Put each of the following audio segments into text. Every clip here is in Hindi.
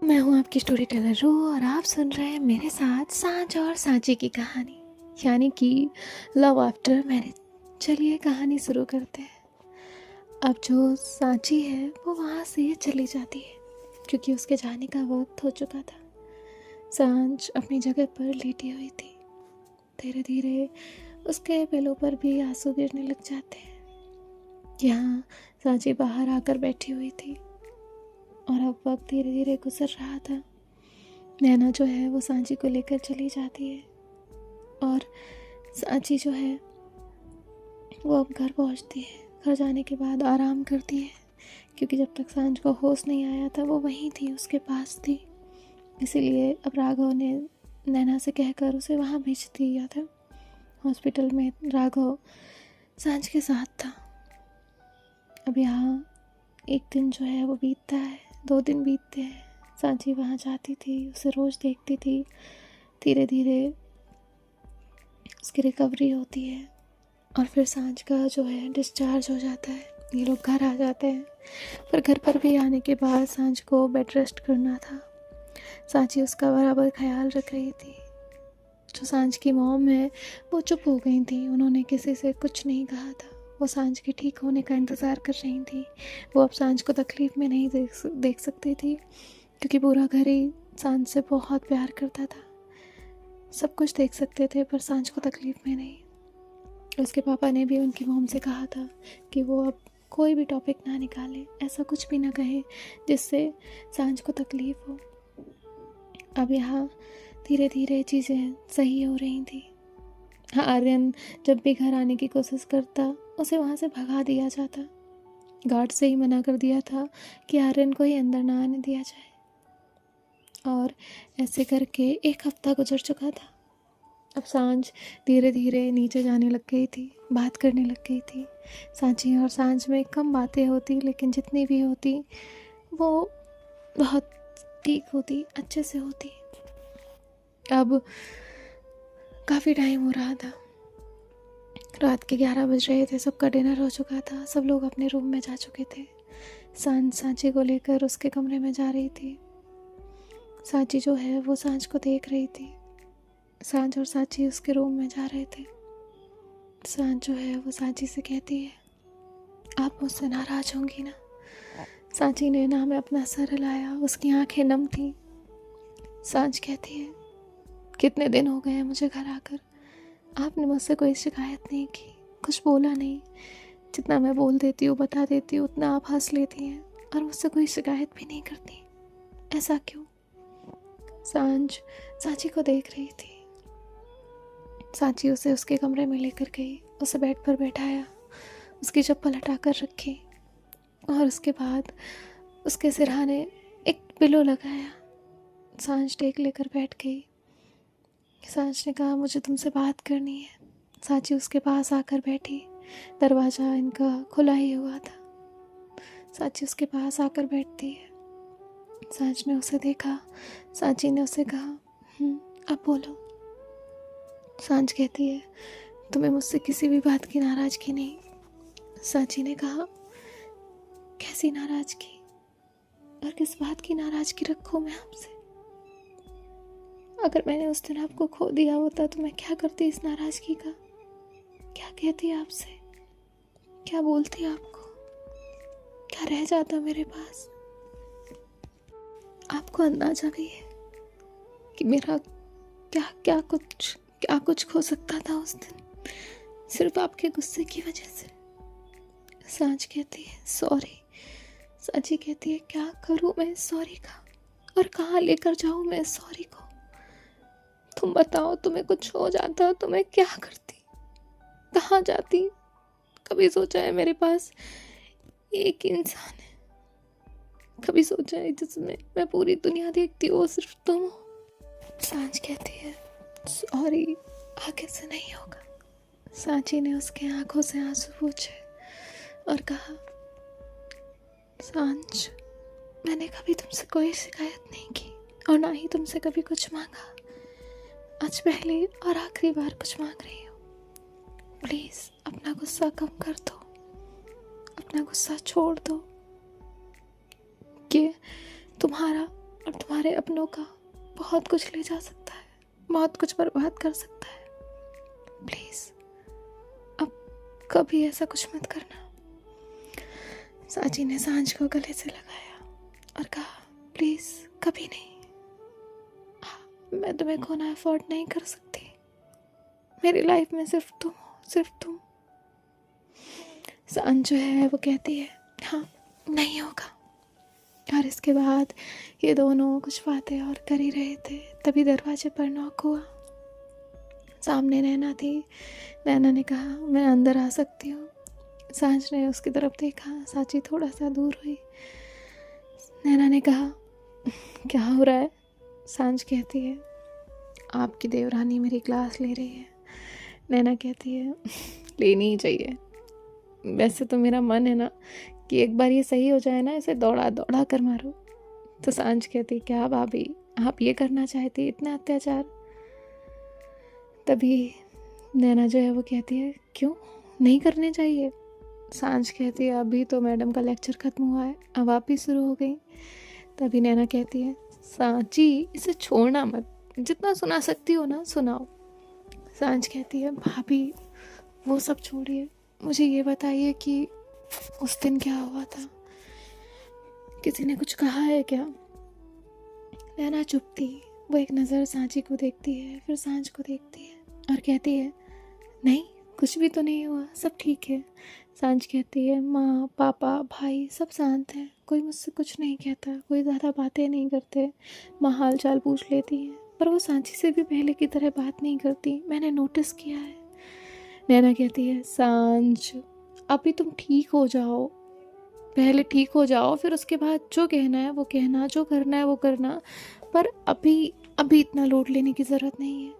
मैं हूँ आपकी स्टोरी टेलर रू और आप सुन रहे हैं मेरे साथ सांच और सांची की कहानी, यानी कि लव आफ्टर मैरिज। चलिए कहानी शुरू करते हैं। अब जो सांची है वो वहाँ से चली जाती है क्योंकि उसके जाने का वक्त हो चुका था। सांच अपनी जगह पर लेटी हुई थी। धीरे धीरे उसके पहलू पर भी आंसू गिरने लग जाते हैं। यहाँ सांची बाहर आकर बैठी हुई थी और अब वक्त धीरे धीरे गुजर रहा था। नैना जो है वो सांची को लेकर चली जाती है और सांची जो है वो अब घर पहुंचती है। घर जाने के बाद आराम करती है क्योंकि जब तक सांच को होश नहीं आया था वो वहीं थी, उसके पास थी। इसीलिए अब राघव ने नैना से कहकर उसे वहाँ भेज दिया था। हॉस्पिटल में राघव सांच के साथ था। अब यहाँ एक दिन जो है वो बीतता है, 2 दिन बीतते हैं। सांची वहाँ जाती थी, उसे रोज़ देखती थी। धीरे धीरे उसकी रिकवरी होती है और फिर सांच का जो है डिस्चार्ज हो जाता है। ये लोग घर आ जाते हैं, पर घर पर भी आने के बाद सांच को बेड रेस्ट करना था। सांची उसका बराबर ख्याल रख रही थी। जो सांच की मॉम है वो चुप हो गई थी, उन्होंने किसी से कुछ नहीं कहा था। वो सांच के ठीक होने का इंतज़ार कर रही थी। वो अब सांच को तकलीफ़ में नहीं देख सकती थी क्योंकि पूरा घर ही सांच से बहुत प्यार करता था। सब कुछ देख सकते थे पर सांच को तकलीफ़ में नहीं। उसके पापा ने भी उनकी मॉम से कहा था कि वो अब कोई भी टॉपिक ना निकाले, ऐसा कुछ भी ना कहे जिससे सांच को तकलीफ़ हो। अब यहाँ धीरे धीरे चीज़ें सही हो रही थी। हाँ, आर्यन जब भी घर आने की कोशिश करता उसे वहाँ से भगा दिया जाता। गार्ड से ही मना कर दिया था कि आर्यन को ही अंदर ना आने दिया जाए। और ऐसे करके 1 हफ्ता गुजर चुका था। अब सांच धीरे धीरे नीचे जाने लग गई थी, बात करने लग गई थी। सांची और सांच में कम बातें होती, लेकिन जितनी भी होती वो बहुत ठीक होती, अच्छे से होती। अब काफ़ी टाइम हो रहा था, रात के 11 बज रहे थे। सबका डिनर हो चुका था, सब लोग अपने रूम में जा चुके थे। सांच सांची को लेकर उसके कमरे में जा रही थी। सांची जो है वो सांच को देख रही थी। सांच और सांची उसके रूम में जा रहे थे। सांच जो है वो सांची से कहती है, आप मुझसे नाराज़ होंगी ना? सांची ने ना में अपना सर हिलाया, उसकी आंखें नम थी। सांच कहती है, कितने दिन हो गए हैं मुझे घर आकर, आपने मुझसे कोई शिकायत नहीं की, कुछ बोला नहीं। जितना मैं बोल देती हूँ, बता देती हूँ, उतना आप हंस लेती हैं और मुझसे कोई शिकायत भी नहीं करती। ऐसा क्यों? सांच सांची को देख रही थी। सांची उसे उसके कमरे में लेकर गई, उसे बेड पर बैठाया, उसकी चप्पल हटा कर रखी और उसके बाद उसके सिरहाने एक पिलो लगाया। सांच टेक लेकर बैठ गई। सांच ने कहा, मुझे तुमसे बात करनी है। सांची उसके पास आकर बैठी। दरवाज़ा इनका खुला ही हुआ था। सांची उसके पास आकर बैठती है। सांच ने उसे देखा। सांची ने उसे कहा, अब बोलो। सांच कहती है, तुम्हें मुझसे किसी भी बात की नाराज़गी नहीं। सांची ने कहा, कैसी नाराज़गी और किस बात की नाराज़गी रखूं मैं आपसे? अगर मैंने उस दिन आपको खो दिया होता तो मैं क्या करती इस नाराज़गी का? क्या कहती आपसे? क्या बोलती आपको? क्या रह जाता मेरे पास? आपको अंदाजा भी है कि मेरा क्या कुछ खो सकता था उस दिन, सिर्फ आपके गुस्से की वजह से। सांच कहती है, सॉरी। सांची कहती है, क्या करूं मैं सॉरी का और कहाँ लेकर जाऊं मैं सॉरी को? तुम बताओ, तुम्हें कुछ हो जाता तो मैं क्या करती, कहाँ जाती? कभी सोचा है मेरे पास एक इंसान है? कभी सोचा है जिसमें मैं पूरी दुनिया देखती हूँ, सिर्फ तुम हो? सांच कहती है, सॉरी, आगे से नहीं होगा। सांची ने उसके आंखों से आंसू पोंछे और कहा, सांच, मैंने कभी तुमसे कोई शिकायत नहीं की और ना ही तुमसे कभी कुछ मांगा। आज पहली और आखिरी बार कुछ मांग रही हूँ। प्लीज़ अपना गुस्सा कम कर दो, अपना गुस्सा छोड़ दो। ये तुम्हारा और तुम्हारे अपनों का बहुत कुछ ले जा सकता है, बहुत कुछ बर्बाद कर सकता है। प्लीज़ अब कभी ऐसा कुछ मत करना। सांची ने सांझ को गले से लगाया और कहा, प्लीज़ कभी नहीं, मैं तुम्हें खोना अफोर्ड नहीं कर सकती। मेरी लाइफ में सिर्फ तुम हो, सिर्फ तुम। सांझ जो है वो कहती है, हाँ नहीं होगा। और इसके बाद ये दोनों कुछ बातें और कर ही रहे थे, तभी दरवाजे पर नॉक हुआ। सामने नैना थी। नैना ने कहा, मैं अंदर आ सकती हूँ? सांझ ने उसकी तरफ देखा। सांची थोड़ा सा दूर हुई। नैना ने कहा, क्या हो रहा है? सांझ कहती है, आपकी देवरानी मेरी क्लास ले रही है। नैना कहती है, लेनी ही चाहिए। वैसे तो मेरा मन है ना कि एक बार ये सही हो जाए ना, इसे दौड़ा दौड़ा कर मारो। तो सांझ कहती, क्या भाभी आप ये करना चाहती, इतना अत्याचार? तभी नैना जो है वो कहती है, क्यों नहीं करने चाहिए? सांझ कहती है, अभी तो मैडम का लेक्चर ख़त्म हुआ है, अब आप ही शुरू हो गई। तभी नैना कहती है, सांची इसे छोड़ना मत, जितना सुना सकती हो ना सुनाओ। सांझ कहती है, भाभी वो सब छोड़िए, मुझे ये बताइए कि उस दिन क्या हुआ था? किसी ने कुछ कहा है क्या? नैना चुप थी। वो एक नज़र सांची को देखती है, फिर सांझ को देखती है और कहती है, नहीं कुछ भी तो नहीं हुआ, सब ठीक है। सांझ कहती है, माँ पापा भाई सब शांत हैं, कोई मुझसे कुछ नहीं कहता, कोई ज़्यादा बातें नहीं करते। माँ हाल चाल पूछ लेती है, पर वो सांची से भी पहले की तरह बात नहीं करती, मैंने नोटिस किया है। नैना कहती है, सांझ अभी तुम ठीक हो जाओ, पहले ठीक हो जाओ, फिर उसके बाद जो कहना है वो कहना, जो करना है वो करना, पर अभी अभी इतना लोड लेने की ज़रूरत नहीं है।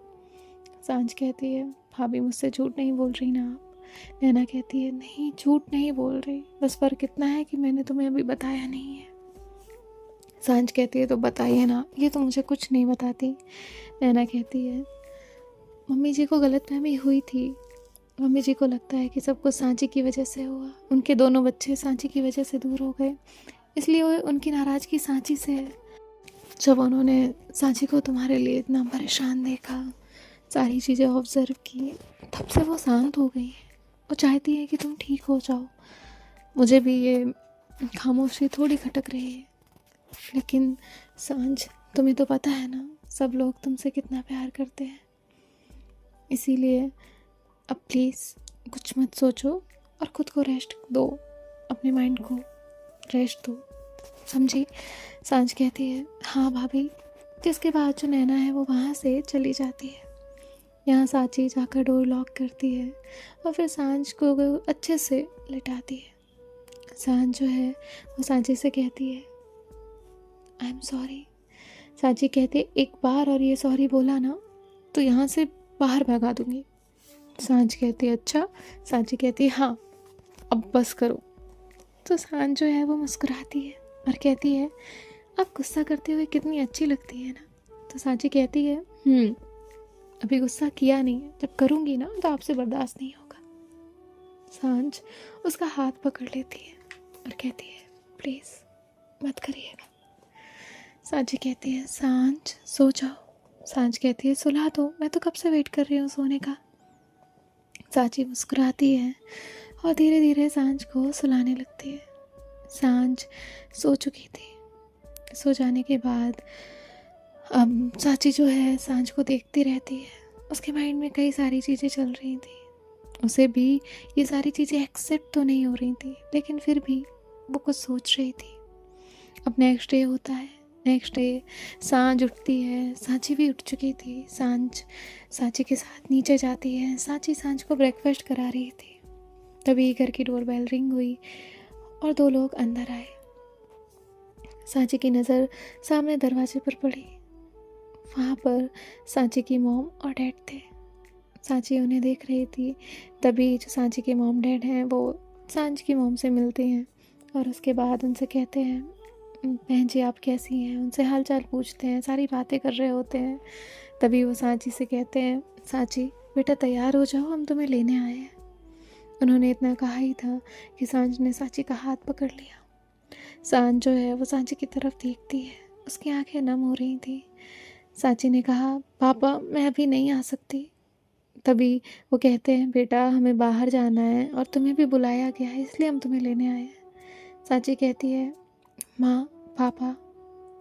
सांझ कहती है, भाभी मुझसे झूठ नहीं बोल रही ना आप? नैना कहती है, नहीं झूठ नहीं बोल रही, बस फ़र्क इतना है कि मैंने तुम्हें अभी बताया नहीं है। सांझ कहती है, तो बताइए ना, ये तो मुझे कुछ नहीं बताती। नैना कहती है, मम्मी जी को गलतफहमी हुई थी, मम्मी जी को लगता है कि सब कुछ सांची की वजह से हुआ, उनके दोनों बच्चे सांची की वजह से दूर हो गए, इसलिए उनकी नाराज़गी सांची से है। जब उन्होंने सांची को तुम्हारे लिए इतना परेशान देखा, सारी चीज़ें ऑब्ज़र्व की, तब से वो शांत हो गई है। वो चाहती है कि तुम ठीक हो जाओ। मुझे भी ये खामोशी थोड़ी खटक रही है, लेकिन सांझ तुम्हें तो पता है ना, सब लोग तुमसे कितना प्यार करते हैं, इसीलिए अब प्लीज़ कुछ मत सोचो और ख़ुद को रेस्ट दो, अपने माइंड को रेस्ट दो, समझी? सांझ कहती है, हाँ भाभी। जिसके बाद जो नैना है वो वहाँ से चली जाती है। यहाँ सांची जाकर डोर लॉक करती है और फिर सांझ को अच्छे से लिटाती है। सांझ जो है वो सांची से कहती है, आई एम सॉरी। सांची कहती है, एक बार और ये सॉरी बोला ना तो यहाँ से बाहर भगा दूँगी। सांझ कहती है, अच्छा? सांची कहती है, हाँ अब बस करो। तो सांझ जो है वो मुस्कुराती है और कहती है, आप गुस्सा करते हुए कितनी अच्छी लगती है ना। तो सांची कहती है, अभी गुस्सा किया नहीं है, जब करूँगी ना तो आपसे बर्दाश्त नहीं होगा। सांझ उसका हाथ पकड़ लेती है और कहती है, प्लीज़ मत करिएगा। सांची कहती है, सांझ सो जाओ। सांझ कहती है, सुला दो, मैं तो कब से वेट कर रही हूँ सोने का। सांची मुस्कुराती है और धीरे धीरे सांझ को सुलाने लगती है। सांझ सो चुकी थी। सो जाने के बाद अब सांची जो है सांझ को देखती रहती है। उसके माइंड में कई सारी चीज़ें चल रही थी, उसे भी ये सारी चीज़ें एक्सेप्ट तो नहीं हो रही थी, लेकिन फिर भी वो कुछ सोच रही थी। अब नेक्स्ट डे होता है। नेक्स्ट डे सांझ उठती है। सांची भी उठ चुकी थी। सांझ सांची के साथ नीचे जाती है। सांची सांझ को ब्रेकफास्ट करा रही थी, तभी घर की डोरबेल रिंग हुई और 2 लोग अंदर आए। सांची की नज़र सामने दरवाजे पर पड़ी। वहाँ पर सांची की मॉम और डैड थे। सांची उन्हें देख रही थी। तभी जो सांची के मॉम डैड हैं वो सांची की मॉम से मिलते हैं और उसके बाद उनसे कहते हैं, बहन जी आप कैसी हैं? उनसे हाल चाल पूछते हैं, सारी बातें कर रहे होते हैं। तभी वो सांची से कहते हैं, सांची बेटा तैयार हो जाओ, हम तुम्हें लेने आए हैं। उन्होंने इतना कहा ही था कि सांच ने सांची का हाथ पकड़ लिया। सांच जो है वो सांची की तरफ देखती है। उसकी आंखें नम हो रही थी। सांची ने कहा, पापा मैं अभी नहीं आ सकती। तभी वो कहते हैं, बेटा हमें बाहर जाना है और तुम्हें भी बुलाया गया है, इसलिए हम तुम्हें लेने आए हैं। सांची कहती है, माँ पापा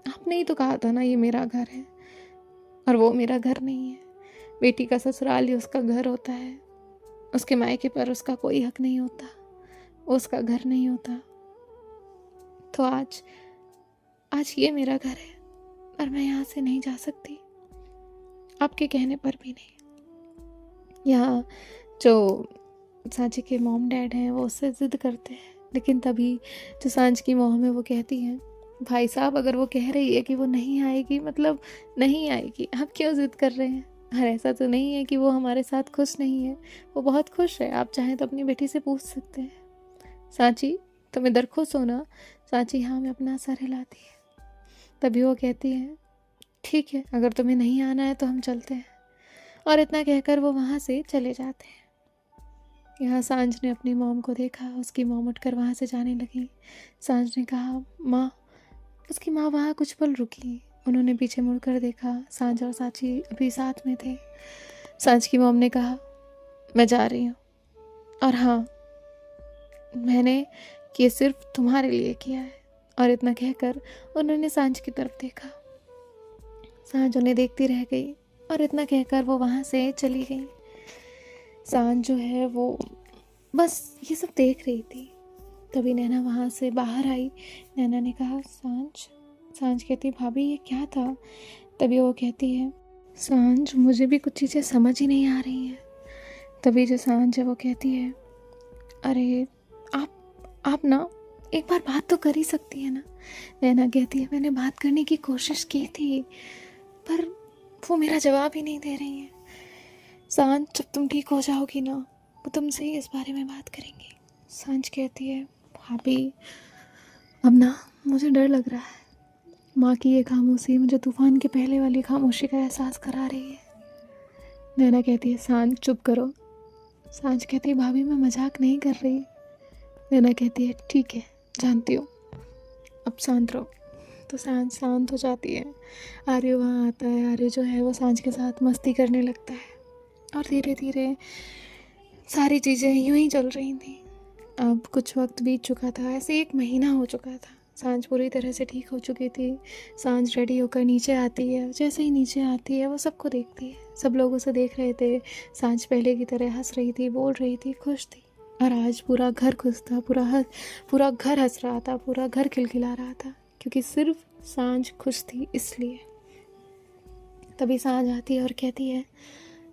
आपने ही तो कहा था ना ये मेरा घर है, और वो मेरा घर नहीं है। बेटी का ससुराल ही उसका घर होता है, उसके मायके पर उसका कोई हक नहीं होता, वो उसका घर नहीं होता। तो आज ये मेरा घर है और मैं यहाँ से नहीं जा सकती, आपके कहने पर भी नहीं। यहाँ जो सांची के मॉम डैड हैं वो उससे ज़िद करते हैं, लेकिन तभी जो सांच की मॉम है वो कहती है, भाई साहब अगर वो कह रही है कि वो नहीं आएगी मतलब नहीं आएगी, आप क्यों ज़िद कर रहे हैं? और ऐसा तो नहीं है कि वो हमारे साथ खुश नहीं है, वो बहुत खुश है, आप चाहें तो अपनी बेटी से पूछ सकते हैं। सांची तुम इधर खुश हो ना? सांची हाँ में अपना सर हिलाती है। तभी वो कहती है, ठीक है अगर तुम्हें नहीं आना है तो हम चलते हैं। और इतना कहकर वो वहाँ से चले जाते हैं। यहाँ सांझ ने अपनी मॉम को देखा, उसकी मॉम उठकर वहाँ से जाने लगी। सांझ ने कहा, माँ। उसकी माँ वहाँ कुछ पल रुकी, उन्होंने पीछे मुड़कर देखा, सांझ और सांची अभी साथ में थे। सांझ की मॉम ने कहा, मैं जा रही हूँ, और हाँ मैंने ये सिर्फ तुम्हारे लिए किया है। और इतना कहकर उन्होंने सांझ की तरफ देखा। सांझ उन्हें देखती रह गई और इतना कहकर वो वहाँ से चली गई। सांझ जो है वो बस ये सब देख रही थी। तभी नैना वहाँ से बाहर आई। नैना ने कहा, सांझ कहती, भाभी ये क्या था? तभी वो कहती है, सांझ मुझे भी कुछ चीज़ें समझ ही नहीं आ रही हैं। तभी जो सांझ है वो कहती है, अरे आप ना एक बार बात तो कर ही सकती है ना। नैना कहती है, मैंने बात करने की कोशिश की थी पर वो मेरा जवाब ही नहीं दे रही है। सांझ जब तुम ठीक हो जाओगी ना वो तुमसे ही इस बारे में बात करेंगी। सांझ कहती है, भाभी अब ना मुझे डर लग रहा है। माँ की ये खामोशी मुझे तूफान के पहले वाली खामोशी का एहसास करा रही है। नैना कहती है, सांझ चुप करो। सांझ कहती है, भाभी मैं मजाक नहीं कर रही। नैना कहती है, ठीक है जानती हूँ, अब शांत रहो। तो सांझ शांत हो जाती है। आर्य वहाँ आता है। आर्य जो है वो सांझ के साथ मस्ती करने लगता है और धीरे धीरे सारी चीज़ें यूं ही चल रही थी। अब कुछ वक्त बीत चुका था, ऐसे 1 महीना हो चुका था। सांझ पूरी तरह से ठीक हो चुकी थी। सांझ रेडी होकर नीचे आती है। जैसे ही नीचे आती है वो सबको देखती है। सब लोग उसे देख रहे थे। सांझ पहले की तरह हंस रही थी, बोल रही थी, खुश थी। और आज पूरा घर खुश था, पूरा घर हंस रहा था, पूरा घर खिलखिला रहा था, क्योंकि सिर्फ सांझ खुश थी इसलिए। तभी सांझ आती है और कहती है,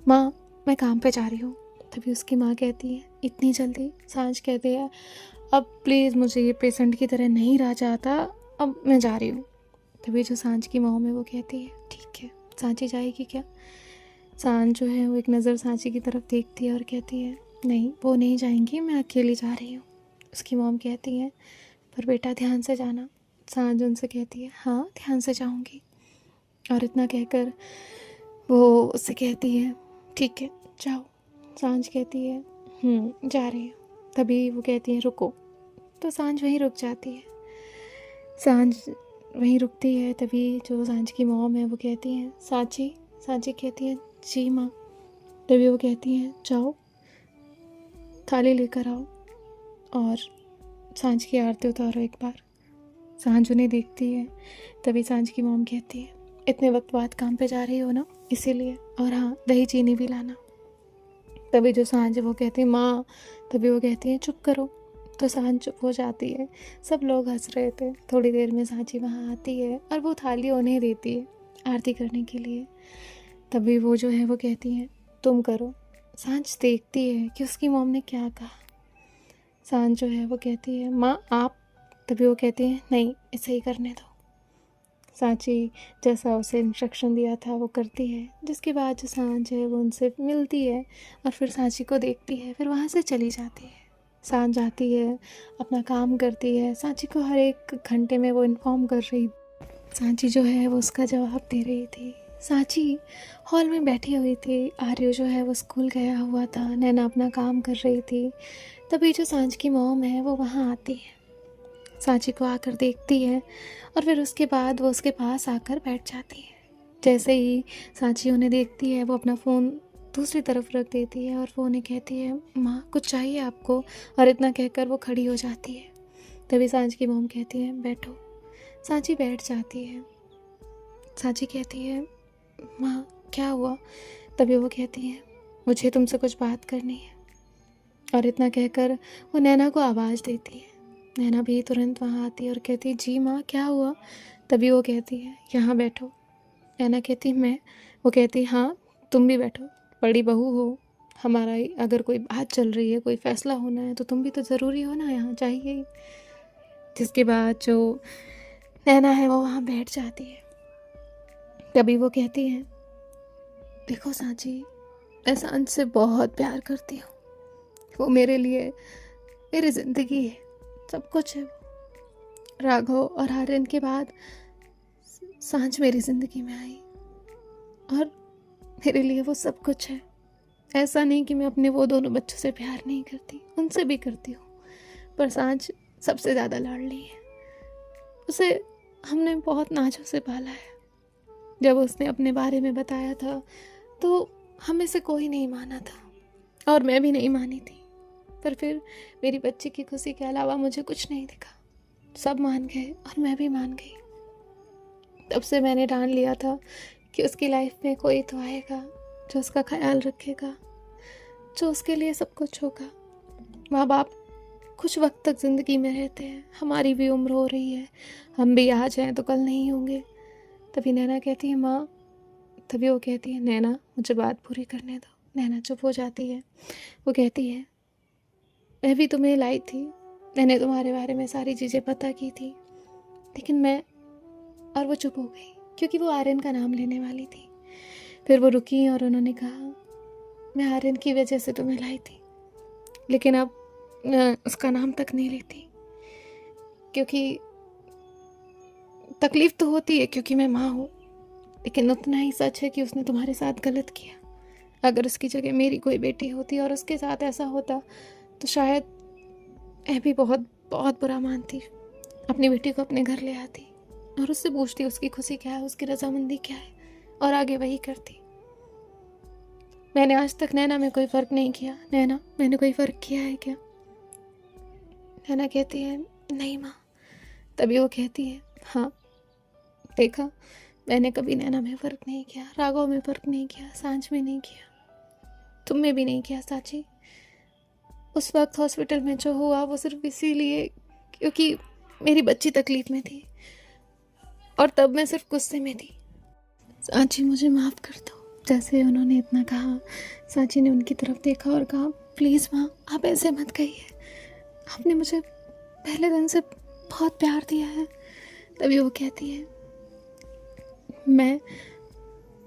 माँ मैं काम पे जा रही हूँ। तभी उसकी माँ कहती है, इतनी जल्दी? सांझ कहती है, अब प्लीज़ मुझे ये पेशेंट की तरह नहीं रहा जाता, अब मैं जा रही हूँ। तभी जो सांझ की माँ है वो कहती है, ठीक है सांची जाएगी क्या? सांझ जो है वो एक नज़र सांची की तरफ देखती है और कहती है, नहीं वो नहीं जाएंगी, मैं अकेली जा रही हूँ। उसकी मॉम कहती है, पर बेटा ध्यान से जाना। सांझ उनसे कहती है, हाँ ध्यान से जाऊँगी। और इतना कहकर वो उससे कहती है, ठीक है जाओ। सांझ कहती है, जा रही हूँ। तभी वो कहती है, रुको। तो सांझ वहीं रुक जाती है। सांझ वहीं रुकती है। तभी जो सांझ की मॉम है वो कहती है, सांची कहती है, जी माँ। तभी वो कहती है, जाओ थाली लेकर आओ और सांझ की आरती उतारो एक बार। सांझ उन्हें देखती है। तभी सांझ की मॉम कहती है, इतने वक्त बाद काम पे जा रही हो ना, इसीलिए, और हाँ दही चीनी भी लाना। तभी जो सांझ है वो कहती है, माँ। तभी वो कहती है, चुप करो। तो सांझ चुप हो जाती है। सब लोग हंस रहे थे। थोड़ी देर में सांची वहाँ आती है और वो थाली उन्हें देती है आरती करने के लिए। तभी वो जो है वो कहती है, तुम करो। सांझ देखती है कि उसकी मॉम ने क्या कहा। सांझ जो है वो कहती है, माँ आप। तभी वो कहती है, नहीं इसे ही करने दो। सांची जैसा उसे इंस्ट्रक्शन दिया था वो करती है, जिसके बाद जो सांझ है वो उनसे मिलती है और फिर सांची को देखती है, फिर वहाँ से चली जाती है। सांझ आती है, अपना काम करती है। सांची को हर एक घंटे में वो इन्फॉर्म कर रही। सांची जो है वो उसका जवाब दे रही थी। सांची हॉल में बैठी हुई थी। आर्य जो है वो स्कूल गया हुआ था। नैना अपना काम कर रही थी। तभी जो सांझ की मॉम है वो वहाँ आती है सांची को आकर देखती है और फिर उसके बाद वो उसके पास आकर बैठ जाती है। जैसे ही सांची उन्हें देखती है वो अपना फ़ोन दूसरी तरफ रख देती है और वो उन्हें कहती है, माँ कुछ चाहिए आपको? और इतना कहकर वो खड़ी हो जाती है। तभी सांची की मॉम कहती है, बैठो। सांची बैठ जाती है। सांची कहती है, माँ क्या हुआ? तभी वो कहती है, मुझे तुमसे कुछ बात करनी है। और इतना कहकर वो नैना को आवाज़ देती है। नैना भी तुरंत वहाँ आती है और कहती है, जी माँ क्या हुआ? तभी वो कहती है, यहाँ बैठो। नैना कहती है, मैं? वो कहती है, हाँ तुम भी बैठो, बड़ी बहू हो, हमारा अगर कोई बात चल रही है, कोई फ़ैसला होना है तो तुम भी तो ज़रूरी हो ना, यहाँ चाहिए ही। जिसके बाद जो नैना है वो वहाँ बैठ जाती है। तभी वो कहती है, देखो सांची, मैं सांच से बहुत प्यार करती हूँ। वो मेरे लिए मेरी ज़िंदगी है, सब कुछ है। राघव और आर्यन के बाद सांच मेरी ज़िंदगी में आई और मेरे लिए वो सब कुछ है। ऐसा नहीं कि मैं अपने वो दोनों बच्चों से प्यार नहीं करती, उनसे भी करती हूँ, पर सांच सबसे ज़्यादा लाडली है। उसे हमने बहुत नाजों से पाला है। जब उसने अपने बारे में बताया था तो हमें से कोई नहीं माना था और मैं भी नहीं मानी थी, पर फिर मेरी बच्ची की खुशी के अलावा मुझे कुछ नहीं दिखा। सब मान गए और मैं भी मान गई। तब से मैंने ठान लिया था कि उसकी लाइफ में कोई तो आएगा जो उसका ख्याल रखेगा, जो उसके लिए सब कुछ होगा। माँ बाप कुछ वक्त तक ज़िंदगी में रहते हैं, हमारी भी उम्र हो रही है, हम भी आज हैं तो कल नहीं होंगे। तभी नैना कहती है, माँ। तभी वो कहती है, नैना मुझे बात पूरी करने दो। नैना चुप हो जाती है। वो कहती है, मैं भी तुम्हें लाई थी, मैंने तुम्हारे बारे में सारी चीज़ें पता की थी, लेकिन मैं, और वो चुप हो गई क्योंकि वो आर्यन का नाम लेने वाली थी। फिर वो रुकी और उन्होंने कहा, मैं आर्यन की वजह से तुम्हें लाई थी, लेकिन अब उसका नाम तक नहीं लेती, क्योंकि तकलीफ़ तो होती है क्योंकि मैं माँ हूँ, लेकिन उतना ही सच है कि उसने तुम्हारे साथ गलत किया। अगर उसकी जगह मेरी कोई बेटी होती और उसके साथ ऐसा होता तो शायद मैं भी बहुत बहुत बुरा मानती, अपनी बेटी को अपने घर ले आती और उससे पूछती उसकी खुशी क्या है, उसकी रजामंदी क्या है, और आगे वही करती। मैंने आज तक नैना में कोई फ़र्क नहीं किया। नैना, मैंने कोई फ़र्क किया है क्या? नैना कहती है, नहीं माँ। तभी वो कहती है, हाँ देखा, मैंने कभी नैना में फ़र्क नहीं किया, राघव में फ़र्क नहीं किया, सांच में नहीं किया, तुम में भी नहीं किया सांची। उस वक्त हॉस्पिटल में जो हुआ वो सिर्फ इसीलिए क्योंकि मेरी बच्ची तकलीफ़ में थी और तब मैं सिर्फ गुस्से में थी। सांची मुझे माफ़ कर दो। जैसे उन्होंने इतना कहा, सांची ने उनकी तरफ देखा और कहा, प्लीज़ माँ आप ऐसे मत कहिए, आपने मुझे पहले दिन से बहुत प्यार दिया है। तभी वो कहती है, मैं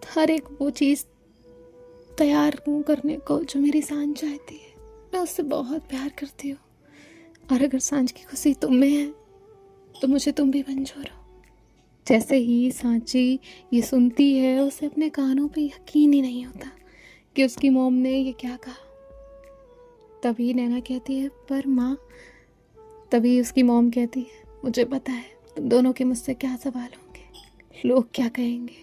हर एक वो चीज़ तैयार हूँ करने को जो मेरी सांच चाहती है। मैं उससे बहुत प्यार करती हूँ और अगर सांच की खुशी तुम में है तो मुझे तुम भी मंजूर हो। जैसे ही सांची ये सुनती है उसे अपने कानों पे यकीन ही नहीं होता कि उसकी मॉम ने ये क्या कहा। तभी नैना कहती है, पर माँ। तभी उसकी मॉम कहती है, मुझे पता है तुम दोनों के मुझसे क्या सवाल होंगे, लोग क्या कहेंगे,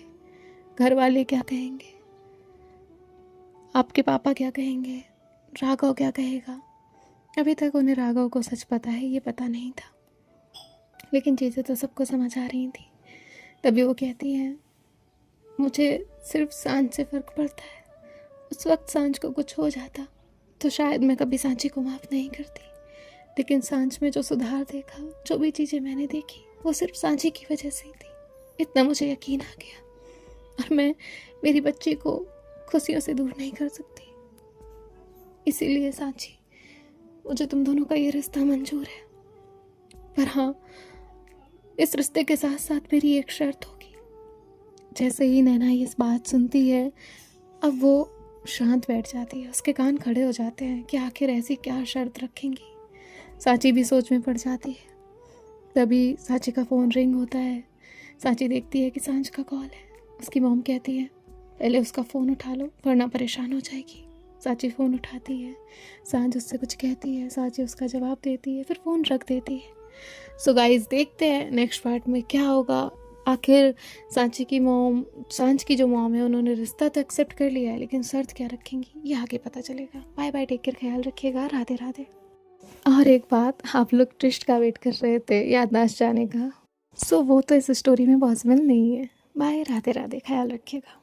घर वाले क्या कहेंगे, आपके पापा क्या कहेंगे, राघव क्या कहेगा। अभी तक उन्हें राघव को सच पता है ये पता नहीं था, लेकिन चीज़ें तो सबको समझ आ रही थी। तभी वो कहती है, मुझे सिर्फ सांच से फ़र्क पड़ता है। उस वक्त सांच को कुछ हो जाता तो शायद मैं कभी सांची को माफ़ नहीं करती, लेकिन सांच में जो सुधार देखा, जो भी चीज़ें मैंने देखी, वो सिर्फ सांची की वजह से ही थी। इतना मुझे यकीन आ गया और मैं मेरी बच्ची को खुशियों से दूर नहीं कर सकती। इसीलिए सांची, मुझे तुम दोनों का ये रिश्ता मंजूर है, पर हाँ, इस रिश्ते के साथ साथ मेरी एक शर्त होगी। जैसे ही नैना इस बात सुनती है, अब वो शांत बैठ जाती है, उसके कान खड़े हो जाते हैं कि आखिर ऐसी क्या शर्त रखेंगी। सांची भी सोच में पड़ जाती है। तभी सांची का फ़ोन रिंग होता है। सांची देखती है कि सांच का कॉल है। उसकी मॉम कहती है, पहले उसका फ़ोन उठा लो वरना परेशान हो जाएगी। सांची फ़ोन उठाती है, सांच उससे कुछ कहती है, सांची उसका जवाब देती है, फिर फ़ोन रख देती है। सो गाइस देखते हैं नेक्स्ट पार्ट में क्या होगा। आखिर सांची की जो मॉम है उन्होंने रिश्ता तो एक्सेप्ट कर लिया है, लेकिन शर्त क्या रखेंगी ये आगे पता चलेगा। बाय बाय, टेक केयर, ख्याल रखिएगा, राधे राधे। और एक बात, आप लोग ट्विस्ट का वेट कर रहे थे याददाश्त जाने का, सो वो तो इस स्टोरी में पॉसिबल नहीं है। बाय, राधे राधे, ख्याल रखिएगा।